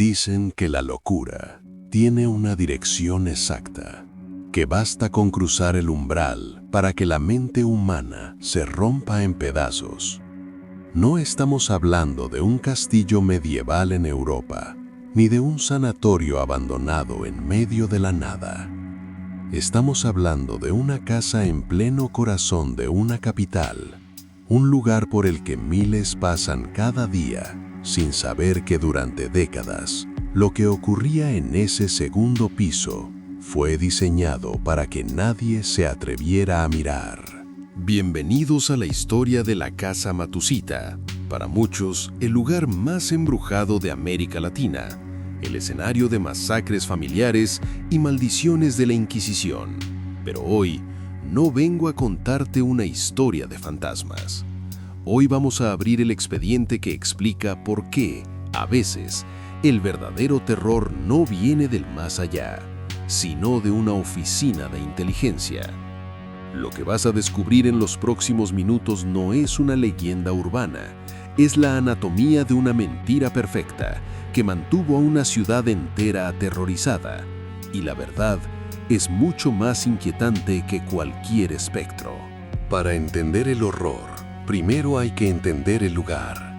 Dicen que la locura tiene una dirección exacta, que basta con cruzar el umbral para que la mente humana se rompa en pedazos. No estamos hablando de un castillo medieval en Europa, ni de un sanatorio abandonado en medio de la nada. Estamos hablando de una casa en pleno corazón de una capital, un lugar por el que miles pasan cada día, sin saber que durante décadas, lo que ocurría en ese segundo piso fue diseñado para que nadie se atreviera a mirar. Bienvenidos a la historia de la Casa Matucita, para muchos el lugar más embrujado de América Latina, el escenario de masacres familiares y maldiciones de la Inquisición. Pero hoy no vengo a contarte una historia de fantasmas. Hoy vamos a abrir el expediente que explica por qué, a veces, el verdadero terror no viene del más allá, sino de una oficina de inteligencia. Lo que vas a descubrir en los próximos minutos no es una leyenda urbana, es la anatomía de una mentira perfecta que mantuvo a una ciudad entera aterrorizada. Y la verdad es mucho más inquietante que cualquier espectro. Para entender el horror, primero hay que entender el lugar.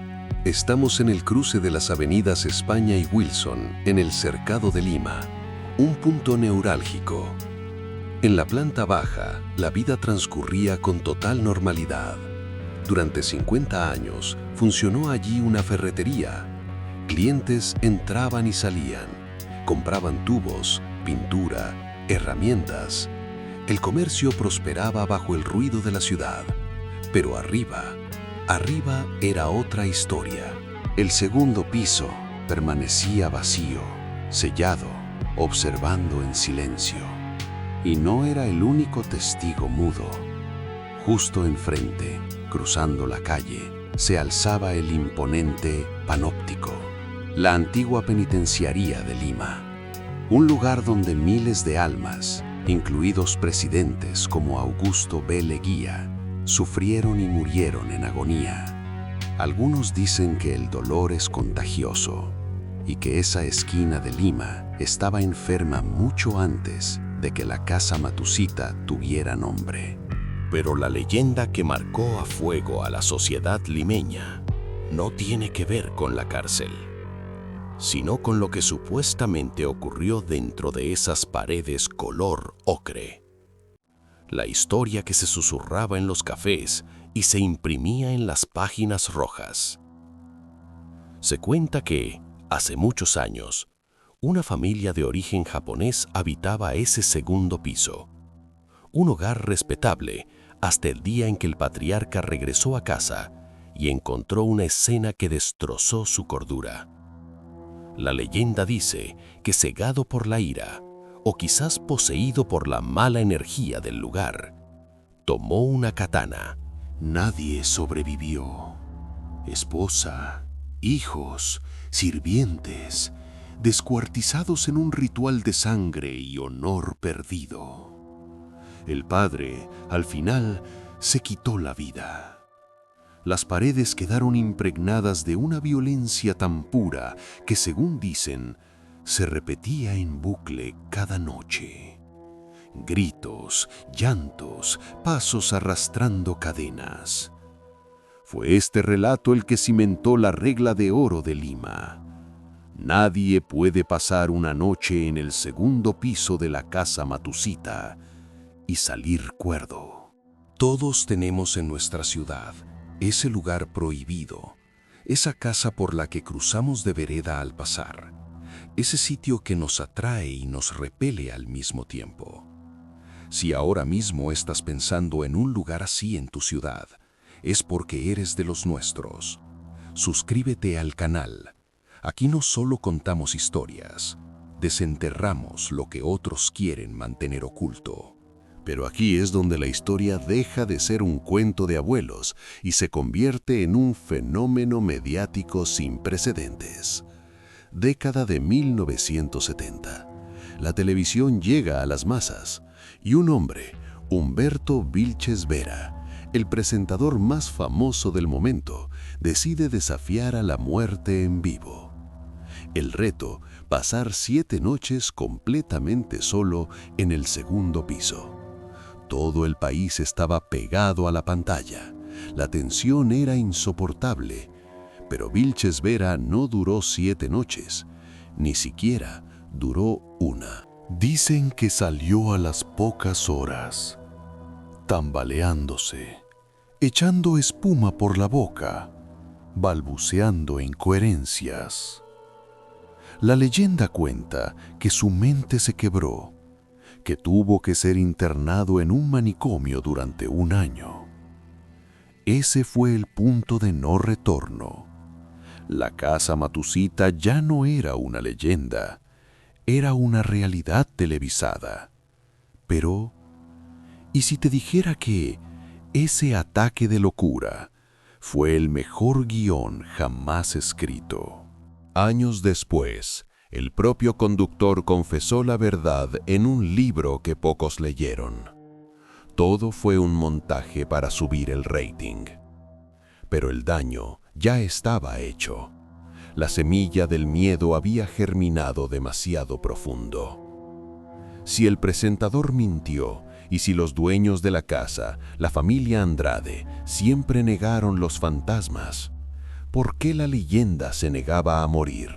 Estamos en el cruce de las avenidas España y Wilson, en el Cercado de Lima, un punto neurálgico. En la planta baja, la vida transcurría con total normalidad. Durante 50 años, funcionó allí una ferretería. Clientes entraban y salían, compraban tubos, pintura, herramientas. El comercio prosperaba bajo el ruido de la ciudad. Pero arriba era otra historia. El segundo piso permanecía vacío, sellado, observando en silencio. Y no era el único testigo mudo. Justo enfrente, cruzando la calle, se alzaba el imponente Panóptico, la antigua penitenciaría de Lima, un lugar donde miles de almas, incluidos presidentes como Augusto B. Leguía, sufrieron y murieron en agonía. Algunos dicen que el dolor es contagioso y que esa esquina de Lima estaba enferma mucho antes de que la Casa Matucita tuviera nombre. Pero la leyenda que marcó a fuego a la sociedad limeña no tiene que ver con la cárcel, sino con lo que supuestamente ocurrió dentro de esas paredes color ocre. La historia que se susurraba en los cafés y se imprimía en las páginas rojas. Se cuenta que, hace muchos años, una familia de origen japonés habitaba ese segundo piso. Un hogar respetable hasta el día en que el patriarca regresó a casa y encontró una escena que destrozó su cordura. La leyenda dice que cegado por la ira, o quizás poseído por la mala energía del lugar, tomó una katana. Nadie sobrevivió. Esposa, hijos, sirvientes, descuartizados en un ritual de sangre y honor perdido. El padre, al final, se quitó la vida. Las paredes quedaron impregnadas de una violencia tan pura que, según dicen, se repetía en bucle cada noche. Gritos, llantos, pasos arrastrando cadenas. Fue este relato el que cimentó la regla de oro de Lima. Nadie puede pasar una noche en el segundo piso de la Casa Matucita y salir cuerdo. Todos tenemos en nuestra ciudad ese lugar prohibido, esa casa por la que cruzamos de vereda al pasar, ese sitio que nos atrae y nos repele al mismo tiempo. Si ahora mismo estás pensando en un lugar así en tu ciudad, es porque eres de los nuestros. Suscríbete al canal. Aquí no solo contamos historias, desenterramos lo que otros quieren mantener oculto. Pero aquí es donde la historia deja de ser un cuento de abuelos y se convierte en un fenómeno mediático sin precedentes. Década de 1970. La televisión llega a las masas y un hombre, Humberto Vilches Vera, el presentador más famoso del momento, decide desafiar a la muerte en vivo. El reto, pasar 7 noches completamente solo en el segundo piso. Todo el país estaba pegado a la pantalla. La tensión era insoportable. Pero Vilches Vera no duró 7 noches. Ni siquiera duró una. Dicen que salió a las pocas horas, tambaleándose, echando espuma por la boca, balbuceando incoherencias. La leyenda cuenta que su mente se quebró, que tuvo que ser internado en un manicomio durante 1 año. Ese fue el punto de no retorno. La casa Matusita ya no era una leyenda, era una realidad televisada. Pero, ¿y si te dijera que ese ataque de locura fue el mejor guión jamás escrito? Años después, el propio conductor confesó la verdad en un libro que pocos leyeron. Todo fue un montaje para subir el rating. Pero el daño ya estaba hecho. La semilla del miedo había germinado demasiado profundo. Si el presentador mintió y si los dueños de la casa, la familia Andrade, siempre negaron los fantasmas, ¿por qué la leyenda se negaba a morir?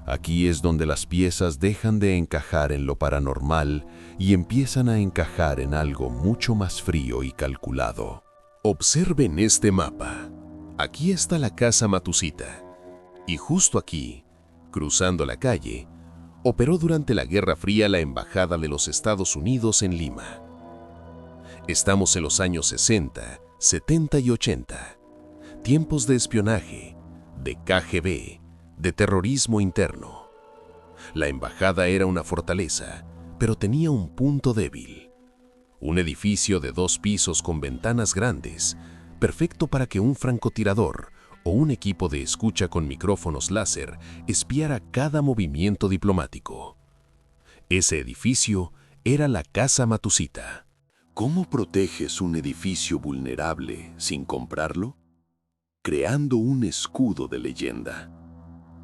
Aquí es donde las piezas dejan de encajar en lo paranormal y empiezan a encajar en algo mucho más frío y calculado. Observen este mapa. Aquí está la casa Matusita. Y justo aquí, cruzando la calle, operó durante la Guerra Fría la Embajada de los Estados Unidos en Lima. Estamos en los años 60, 70 y 80. Tiempos de espionaje, de KGB, de terrorismo interno. La embajada era una fortaleza, pero tenía un punto débil. Un edificio de 2 pisos con ventanas grandes, perfecto para que un francotirador o un equipo de escucha con micrófonos láser espiara cada movimiento diplomático. Ese edificio era la Casa Matusita. ¿Cómo proteges un edificio vulnerable sin comprarlo? Creando un escudo de leyenda.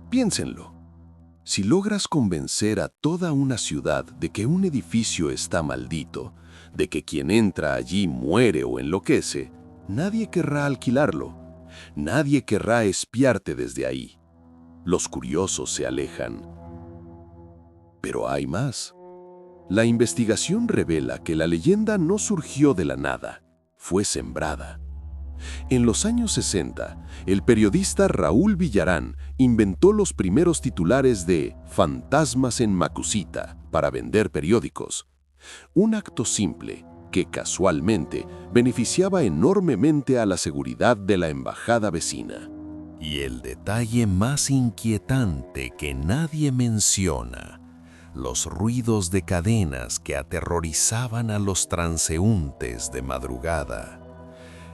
Piénsenlo. Si logras convencer a toda una ciudad de que un edificio está maldito, de que quien entra allí muere o enloquece, nadie querrá alquilarlo. Nadie querrá espiarte desde ahí. Los curiosos se alejan. Pero hay más. La investigación revela que la leyenda no surgió de la nada, fue sembrada. En los años 60, el periodista Raúl Villarán inventó los primeros titulares de Fantasmas en Matusita para vender periódicos. Un acto simple que casualmente beneficiaba enormemente a la seguridad de la embajada vecina. Y el detalle más inquietante que nadie menciona, los ruidos de cadenas que aterrorizaban a los transeúntes de madrugada.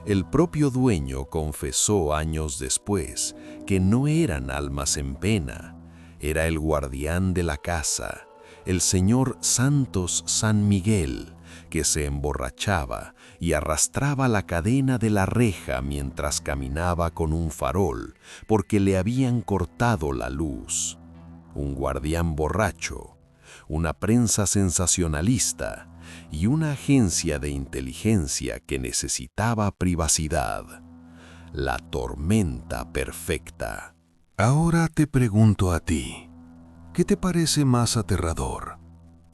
El propio dueño confesó años después que no eran almas en pena, era el guardián de la casa, el señor Santos San Miguel, que se emborrachaba y arrastraba la cadena de la reja mientras caminaba con un farol, porque le habían cortado la luz. Un guardián borracho, una prensa sensacionalista y una agencia de inteligencia que necesitaba privacidad. La tormenta perfecta. Ahora te pregunto a ti, ¿qué te parece más aterrador?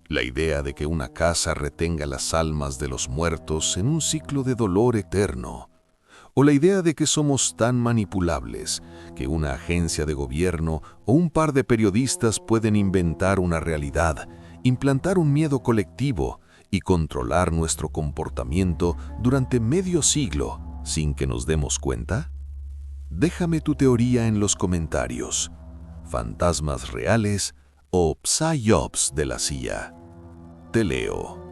La idea de que una casa retenga las almas de los muertos en un ciclo de dolor eterno, o la idea de que somos tan manipulables que una agencia de gobierno o un par de periodistas pueden inventar una realidad, implantar un miedo colectivo y controlar nuestro comportamiento durante medio siglo sin que nos demos cuenta? Déjame tu teoría en los comentarios. ¿Fantasmas reales o psyops de la CIA? Te leo.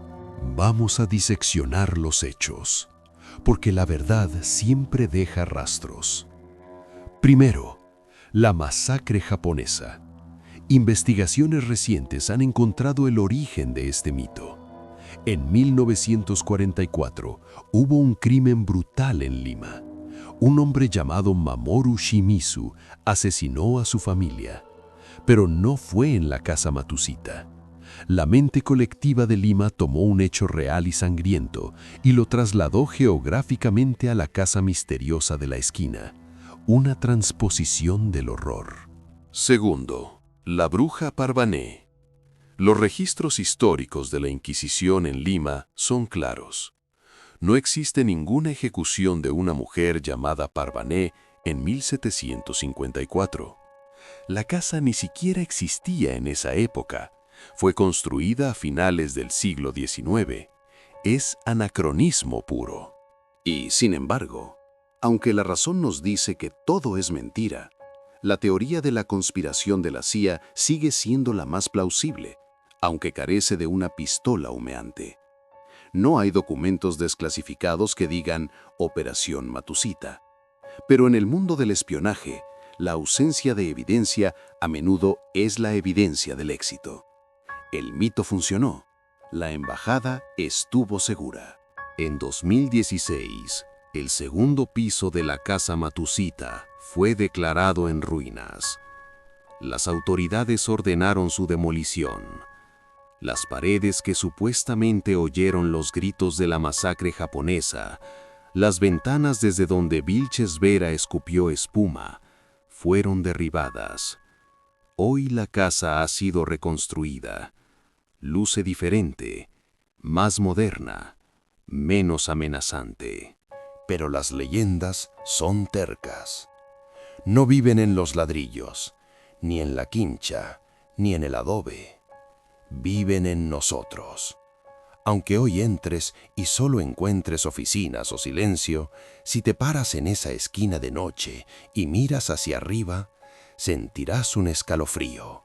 Vamos a diseccionar los hechos, porque la verdad siempre deja rastros. Primero, la masacre japonesa. Investigaciones recientes han encontrado el origen de este mito. En 1944 hubo un crimen brutal en Lima. Un hombre llamado Mamoru Shimizu asesinó a su familia. Pero no fue en la casa Matusita. La mente colectiva de Lima tomó un hecho real y sangriento y lo trasladó geográficamente a la casa misteriosa de la esquina, una transposición del horror. Segundo, la bruja Parvané. Los registros históricos de la Inquisición en Lima son claros. No existe ninguna ejecución de una mujer llamada Parvané en 1754. La casa ni siquiera existía en esa época. Fue construida a finales del siglo XIX. Es anacronismo puro. Y, sin embargo, aunque la razón nos dice que todo es mentira, la teoría de la conspiración de la CIA sigue siendo la más plausible, aunque carece de una pistola humeante. No hay documentos desclasificados que digan Operación Matusita. Pero en el mundo del espionaje, la ausencia de evidencia a menudo es la evidencia del éxito. El mito funcionó. La embajada estuvo segura. En 2016, el segundo piso de la casa Matusita fue declarado en ruinas. Las autoridades ordenaron su demolición. Las paredes que supuestamente oyeron los gritos de la masacre japonesa, las ventanas desde donde Vilches Vera escupió espuma, fueron derribadas. Hoy la casa ha sido reconstruida. Luce diferente, más moderna, menos amenazante. Pero las leyendas son tercas. No viven en los ladrillos, ni en la quincha, ni en el adobe. Viven en nosotros. Aunque hoy entres y solo encuentres oficinas o silencio, si te paras en esa esquina de noche y miras hacia arriba, sentirás un escalofrío.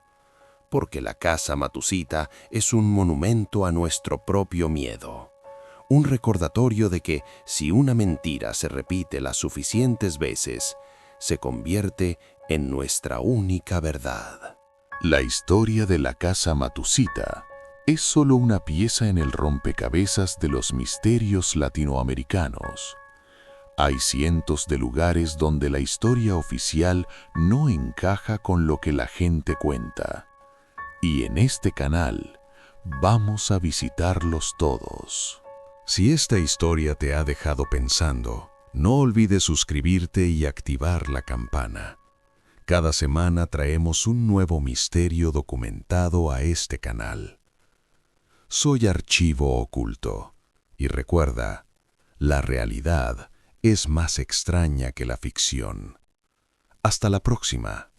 Porque la casa Matusita es un monumento a nuestro propio miedo. Un recordatorio de que si una mentira se repite las suficientes veces, se convierte en nuestra única verdad. La historia de la casa Matusita es solo una pieza en el rompecabezas de los misterios latinoamericanos. Hay cientos de lugares donde la historia oficial no encaja con lo que la gente cuenta. Y en este canal vamos a visitarlos todos. Si esta historia te ha dejado pensando, no olvides suscribirte y activar la campana. Cada semana traemos un nuevo misterio documentado a este canal. Soy Archivo Oculto, y recuerda, la realidad es más extraña que la ficción. Hasta la próxima.